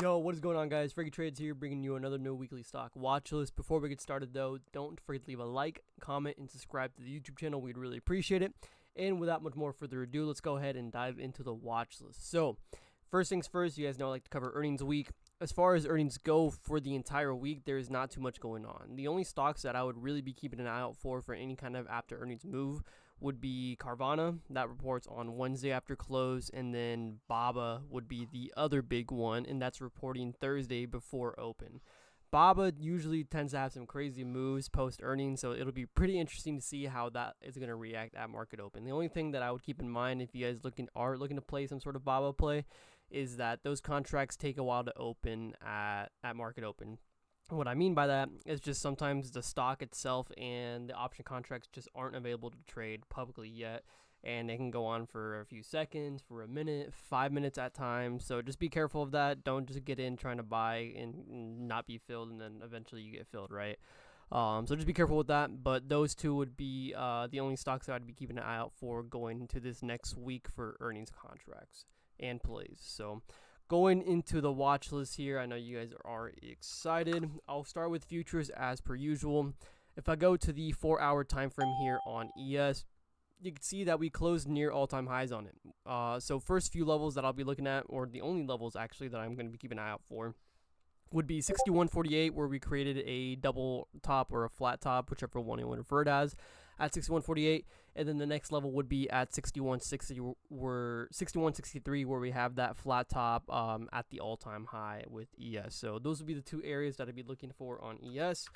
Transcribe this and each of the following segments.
Yo, what is going on, guys? Freaky Trades here, bringing you another new weekly stock watch list. Before we get started, though, don't forget to leave a like, comment, and subscribe to the YouTube channel. We'd really appreciate it. And without much more further ado, let's go ahead and dive into the watch list. So, first things first, you guys know I like to cover earnings week. As far as earnings go for the entire week, there is not too much going on. The only stocks that I would really be keeping an eye out for any kind of after earnings move would be Carvana. That reports on Wednesday after close, and then Baba would be the other big one, and that's reporting Thursday before open. Baba usually tends to have some crazy moves post earnings, so it'll be pretty interesting to see how that is going to react at market open. The only thing that I would keep in mind if you guys are looking to play some sort of Baba play is that those contracts take a while to open at market open. What I mean by that is just sometimes the stock itself and the option contracts just aren't available to trade publicly yet, and they can go on for a few seconds, for a minute, 5 minutes at times. So just be careful of that. Don't just get in trying to buy and not be filled, and then eventually you get filled, right? So just be careful with that. But those two would be the only stocks that I'd be keeping an eye out for going into this next week for earnings contracts and plays. So going into the watch list here, I know you guys are excited. I'll start with futures as per usual. If I go to the 4-hour time frame here on ES, you can see that we closed near all-time highs on it. So first few levels that I'll be looking at, or the only levels actually that I'm going to be keeping an eye out for, would be 61.48, where we created a double top or a flat top, whichever one you want to refer it as, at 61.48, and then the next level would be at 61.63, where we have that flat top at the all-time high with ES. So those would be the two areas that I'd be looking for on ES.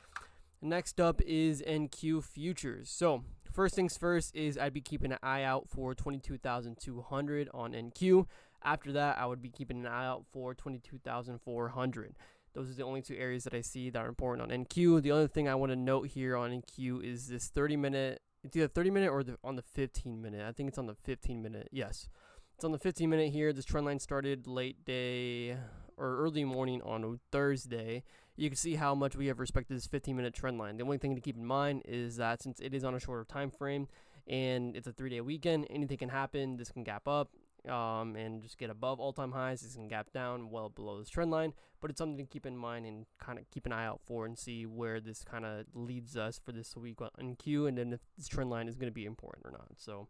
Next up is NQ futures. So first things first is I'd be keeping an eye out for 22,200 on NQ. After that, I would be keeping an eye out for 22,400. Those are the only two areas that I see that are important on NQ. The other thing I want to note here on NQ is this 30-minute. It's either 30-minute or on the 15-minute. I think it's on the 15-minute. Yes. It's on the 15-minute here. This trend line started late day or early morning on Thursday. You can see how much we have respected this 15-minute trend line. The only thing to keep in mind is that since it is on a shorter time frame and it's a 3-day weekend, anything can happen. This can gap up and just get above all-time highs. This can gap down well below this trend line, but it's something to keep in mind and kind of keep an eye out for and see where this kind of leads us for this week on Q, and then if this trend line is going to be important or not. So,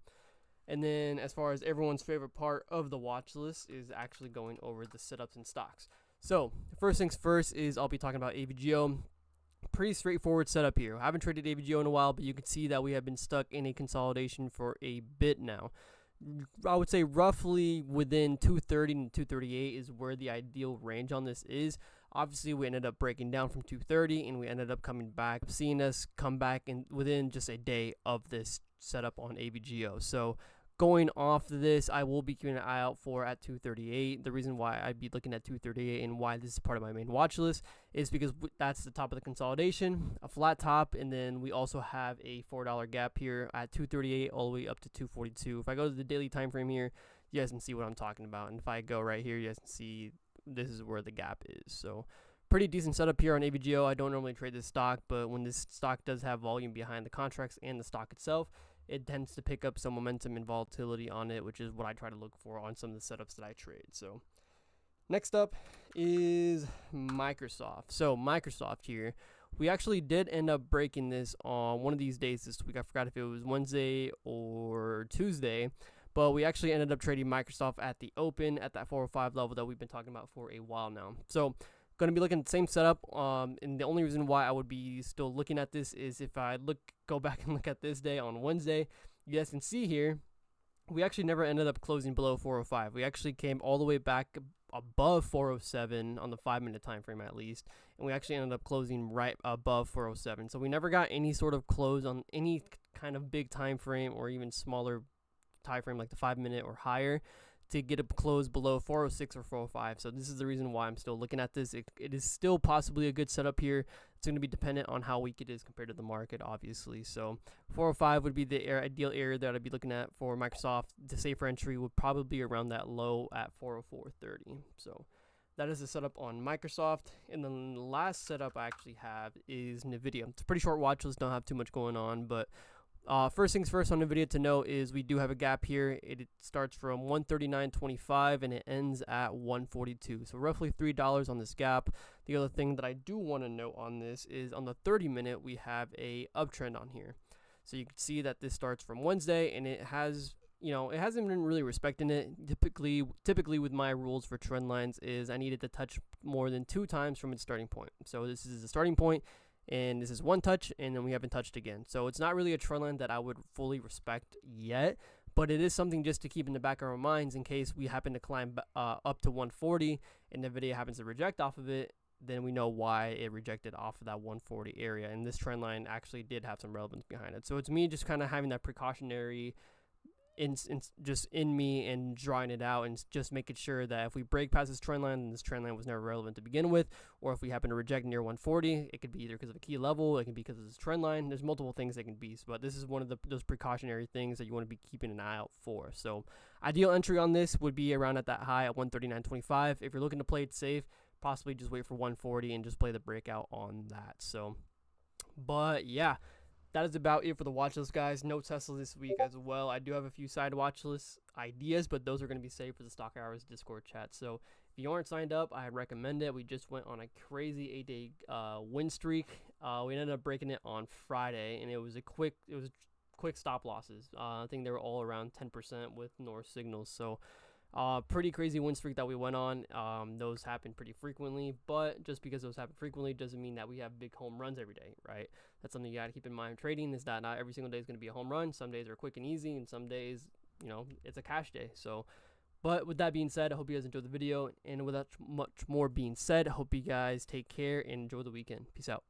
and then as far as everyone's favorite part of the watch list is actually going over the setups and stocks. So first things first is I'll be talking about AVGO. Pretty straightforward setup here. I haven't traded AVGO in a while, but you can see that we have been stuck in a consolidation for a bit now. I would say roughly within 230 and 238 is where the ideal range on this is. Obviously, we ended up breaking down from 230, and we ended up coming back, seeing us come back within just a day of this setup on AVGO. So going off this, I will be keeping an eye out for at 238. The reason why I'd be looking at 238 and why this is part of my main watch list is because that's the top of the consolidation, a flat top, and then we also have a $4 gap here at 238 all the way up to 242. If I go to the daily time frame here, you guys can see what I'm talking about. And if I go right here, you guys can see this is where the gap is. So pretty decent setup here on AVGO. I don't normally trade this stock, but when this stock does have volume behind the contracts and the stock itself, it tends to pick up some momentum and volatility on it, which is what I try to look for on some of the setups that I trade. So next up is Microsoft. So Microsoft here, we actually did end up breaking this on one of these days this week. I forgot if it was Wednesday or Tuesday, but we actually ended up trading Microsoft at the open at that 405 level that we've been talking about for a while now. So going to be looking at the same setup, and the only reason why I would be still looking at this is if I go back and look at this day on Wednesday, you guys can see here, we actually never ended up closing below 405. We actually came all the way back above 407 on the 5-minute time frame at least, and we actually ended up closing right above 407. So we never got any sort of close on any kind of big time frame or even smaller time frame like the 5-minute or higher to get a close below 406 or 405. So this is the reason why I'm still looking at this. It is still possibly a good setup here. It's going to be dependent on how weak it is compared to the market, obviously. So 405 would be the ideal area that I'd be looking at for Microsoft. The safer entry would probably be around that low at 404.30. So that is the setup on Microsoft. And then the last setup I actually have is NVIDIA. It's a pretty short watch list, don't have too much going on, but First things first on the video to note is we do have a gap here. It starts from 139.25 and it ends at 142. So roughly $3 on this gap. The other thing that I do want to note on this is on the 30-minute we have a uptrend on here. So you can see that this starts from Wednesday and it has, it hasn't been really respecting it. Typically with my rules for trend lines is I need it to touch more than 2 times from its starting point. So this is the starting point, and this is 1 touch, and then we haven't touched again. So it's not really a trend line that I would fully respect yet, but it is something just to keep in the back of our minds in case we happen to climb up to 140 and the video happens to reject off of it. Then we know why it rejected off of that 140 area, and this trend line actually did have some relevance behind it. So it's me just kind of having that precautionary just in me and drawing it out and just making sure that if we break past this trend line, then this trend line was never relevant to begin with, or if we happen to reject near 140, it could be either because of a key level, it can be because of this trend line. There's multiple things that can be, but this is one of those precautionary things that you want to be keeping an eye out for. So ideal entry on this would be around at that high at 139.25. If you're looking to play it safe, possibly just wait for 140 and just play the breakout on that. So, but yeah, that is about it for the watch list, guys. No Tesla this week as well. I do have a few side watch list ideas, but those are going to be saved for the Stock Hours Discord chat. So if you aren't signed up, I recommend it. We just went on a crazy 8-day win streak. We ended up breaking it on Friday, and it was quick stop losses. I think they were all around 10% with North signals. So pretty crazy win streak that we went on. Those happen pretty frequently, but just because those happen frequently doesn't mean that we have big home runs every day, right? That's something you got to keep in mind. Trading is that not every single day is going to be a home run. Some days are quick and easy, and some days, it's a cash day. So, but with that being said, I hope you guys enjoyed the video, and without much more being said, I hope you guys take care and enjoy the weekend. Peace out.